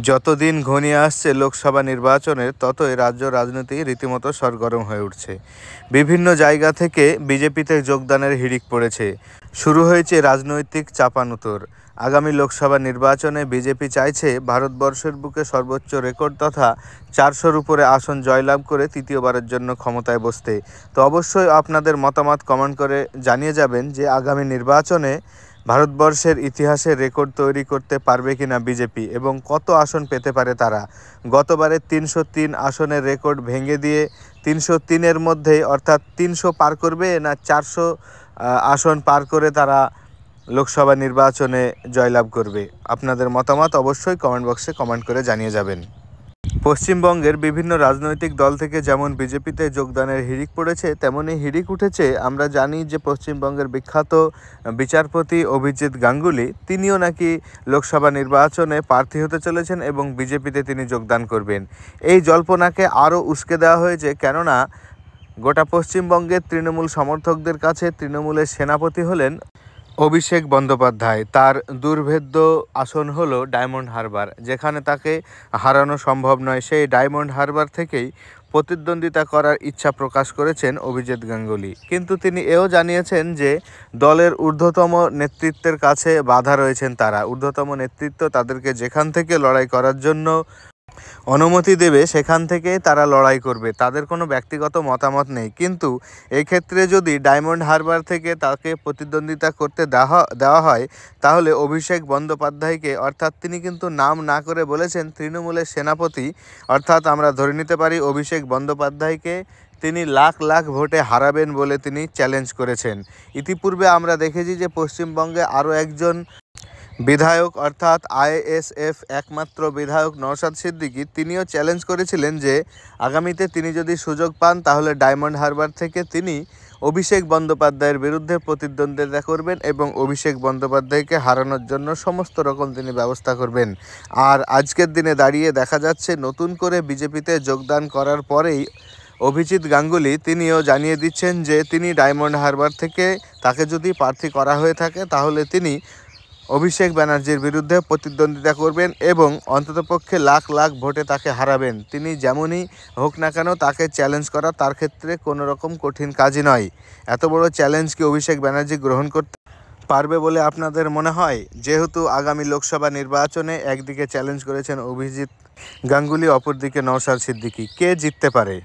যতদিন ঘনিয়ে আসছে লোকসভা নির্বাচনের, ততই রাজ্য রাজনীতি রীতিমতো সরগরম হয়ে উঠছে। বিভিন্ন জায়গা থেকে বিজেপিতে যোগদানের হিড়িক পড়েছে। শুরু হয়েছে রাজনৈতিক চাপানুতোর। আগামী লোকসভা নির্বাচনে বিজেপি চাইছে ভারতবর্ষের বুকে সর্বোচ্চ রেকর্ড তথা 400-র উপরে আসন জয়লাভ করে তৃতীয়বারের জন্য ক্ষমতায় বসতে। তো অবশ্যই আপনাদের মতামত কমেন্ট করে জানিয়ে যাবেন যে আগামী নির্বাচনে ভারতবর্ষের ইতিহাসে রেকর্ড তৈরি করতে পারবে কিনা বিজেপি এবং কত আসন পেতে পারে তারা। গতবারে 303 আসনের রেকর্ড ভেঙে দিয়ে 303-এর মধ্যেই অর্থাৎ 300 পার করবে না 400 আসন পার করে তারা লোকসভা নির্বাচনে জয়লাভ করবে। আপনাদের মতামত অবশ্যই কমেন্ট বক্সে কমেন্ট করে জানিয়ে যাবেন। পশ্চিমবঙ্গের বিভিন্ন রাজনৈতিক দল থেকে যেমন বিজেপিতে যোগদানের হিড়িক পড়েছে, তেমনই হিড়িক উঠেছে। আমরা জানি যে পশ্চিমবঙ্গের বিখ্যাত বিচারপতি অভিজিৎ গাঙ্গুলি, তিনিও নাকি লোকসভা নির্বাচনে প্রার্থী হতে চলেছেন এবং বিজেপিতে তিনি যোগদান করবেন। এই জল্পনাকে আরও উস্কে দেওয়া হয়েছে, কেননা গোটা পশ্চিমবঙ্গের তৃণমূল সমর্থকদের কাছে তৃণমূলের সেনাপতি হলেন অভিষেক বন্দ্যোপাধ্যায়। তার দুর্ভেদ্য আসন হলো ডায়মন্ড হারবার, যেখানে তাকে হারানো সম্ভব নয়। সেই ডায়মন্ড হারবার থেকেই প্রতিদ্বন্দ্বিতা করার ইচ্ছা প্রকাশ করেছেন অভিজিৎ গাঙ্গুলি। কিন্তু তিনি এও জানিয়েছেন যে দলের ঊর্ধ্বতম নেতৃত্বের কাছে বাধা রয়েছেন তারা। ঊর্ধ্বতম নেতৃত্ব তাদেরকে যেখান থেকে লড়াই করার জন্য অনুমতি দেবে সেখান থেকে তারা লড়াই করবে, তাদের কোনো ব্যক্তিগত মতামত নেই। কিন্তু এক্ষেত্রে যদি ডায়মন্ড হারবার থেকে তাকে প্রতিদ্বন্দ্বিতা করতে দেওয়া হয়, তাহলে অভিষেক বন্দ্যোপাধ্যায়কে, অর্থাৎ তিনি কিন্তু নাম না করে বলেছেন তৃণমূলের সেনাপতি, অর্থাৎ আমরা ধরে নিতে পারি অভিষেক বন্দ্যোপাধ্যায়কে তিনি লাখ লাখ ভোটে হারাবেন বলে তিনি চ্যালেঞ্জ করেছেন। ইতিপূর্বে আমরা দেখেছি যে পশ্চিমবঙ্গে আরও একজন বিধায়ক, অর্থাৎ আইএসএফ একমাত্র বিধায়ক নওশাদ সিদ্দিকী, তিনিও চ্যালেঞ্জ করেছিলেন যে আগামীতে তিনি যদি সুযোগ পান তাহলে ডায়মন্ড হারবার থেকে তিনি অভিষেক বন্দ্যোপাধ্যায়ের বিরুদ্ধে প্রতিদ্বন্দ্বিতা করবেন এবং অভিষেক বন্দ্যোপাধ্যায়কে হারানোর জন্য সমস্ত রকম তিনি ব্যবস্থা করবেন। আর আজকের দিনে দাঁড়িয়ে দেখা যাচ্ছে নতুন করে বিজেপিতে যোগদান করার পরেই অভিজিৎ গাঙ্গুলি তিনিও জানিয়ে দিচ্ছেন যে তিনি ডায়মন্ড হারবার থেকে তাকে যদি প্রার্থী করা হয়ে থাকে তাহলে তিনি অভিষেক ব্যানার্জির বিরুদ্ধে প্রতিদ্বন্দ্বিতা করবেন এবং অন্ততপক্ষে লাখ লাখ ভোটে তাকে হারাবেন। তিনি যেমনই হোক না কেন তাকে চ্যালেঞ্জ করা তার ক্ষেত্রে কোনো রকম কঠিন কাজই নয়। এত বড় চ্যালেঞ্জ কি অভিষেক ব্যানার্জি গ্রহণ করতে পারবে বলে আপনাদের মনে হয়? যেহেতু আগামী লোকসভা নির্বাচনে একদিকে চ্যালেঞ্জ করেছেন অভিজিৎ গাঙ্গুলি, অপরদিকে নওশাদ সিদ্দিকী, কে জিততে পারে?